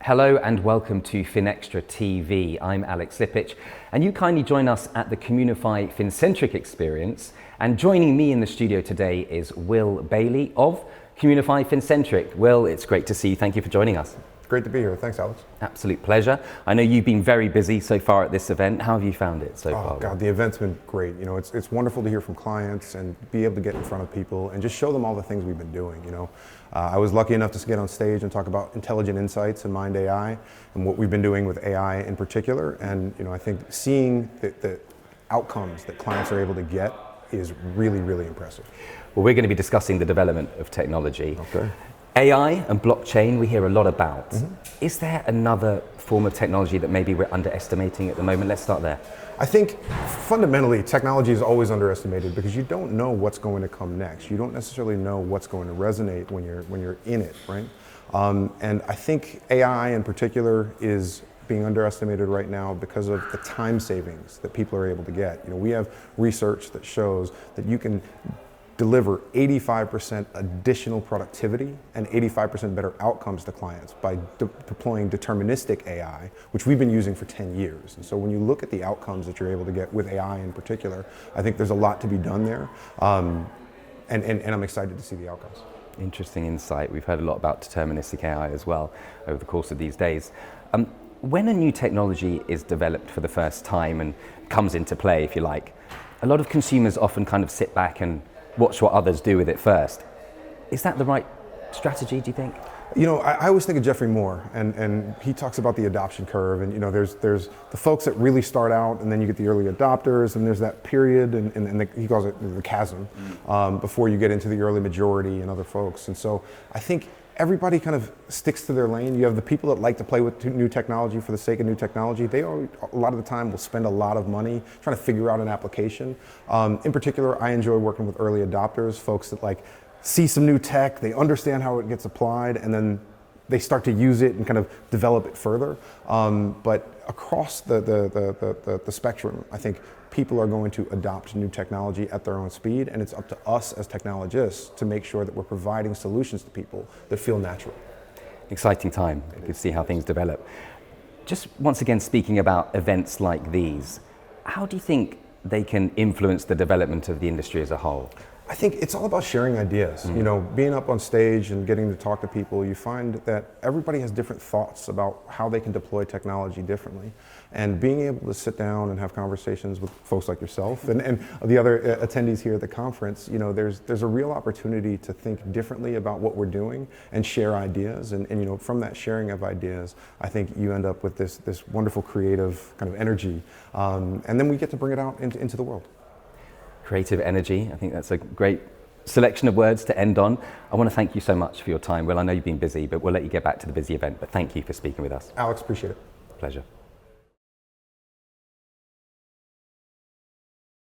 Hello and welcome to FinextraTV. I'm Alex Lipich, and you kindly join us at the Communify Fincentric Experience. And joining me in the studio today is Will Bailey of Communify Fincentric. Will, it's great to see you. Thank you for joining us. Great to be here. Thanks, Alex. Absolute pleasure. I know you've been very busy so far at this event. How have you found it so far? Oh God, the event's been great. You know, it's wonderful to hear from clients and be able to get in front of people and just show them all the things we've been doing. You know, I was lucky enough to get on stage and talk about intelligent insights and Mind AI and what we've been doing with AI in particular. And you know, I think seeing the outcomes that clients are able to get is really, really impressive. Well, we're going to be discussing the development of technology. Okay. AI and blockchain we hear a lot about. Is there another form of technology that maybe we're underestimating at the moment? Let's start there. I think fundamentally technology is always underestimated because you don't know what's going to come next. You don't necessarily know what's going to resonate when you're in it, right? And I think AI in particular is being underestimated right now because of the time savings that people are able to get. You know, we have research that shows that you can deliver 85% additional productivity and 85% better outcomes to clients by deploying Deterministic AI, which we've been using for 10 years. And so when you look at the outcomes that you're able to get with AI in particular, I think there's a lot to be done there. And I'm excited to see the outcomes. Interesting insight. We've heard a lot about Deterministic AI as well over the course of these days. When a new technology is developed for the first time and comes into play, if you like, a lot of consumers often kind of sit back and watch what others do with it first. Is that the right strategy, do you think? You know, I always think of Jeffrey Moore, and he talks about the adoption curve, and you know, there's the folks that really start out, and then you get the early adopters, and there's that period, and he calls it the chasm, before you get into the early majority and other folks. And so I think everybody kind of sticks to their lane. You have the people that like to play with new technology for the sake of new technology. They a lot of the time will spend a lot of money trying to figure out an application. In particular, I enjoy working with early adopters, folks that like see some new tech, they understand how it gets applied, and then they start to use it and kind of develop it further. But across the spectrum, I think people are going to adopt new technology at their own speed, and it's up to us as technologists to make sure that we're providing solutions to people that feel natural. Exciting time. You can see how things develop. Just once again, speaking about events like these, how do you think they can influence the development of the industry as a whole? I think it's all about sharing ideas. You know, being up on stage and getting to talk to people, you find that everybody has different thoughts about how they can deploy technology differently. And being able to sit down and have conversations with folks like yourself and the other attendees here at the conference, you know, there's a real opportunity to think differently about what we're doing and share ideas. And you know, from that sharing of ideas, I think you end up with this wonderful creative kind of energy. And then we get to bring it out into the world. Creative energy. I think that's a great selection of words to end on. I want to thank you so much for your time. Well, I know you've been busy, but we'll let you get back to the busy event. But thank you for speaking with us. Alex, appreciate it. Pleasure.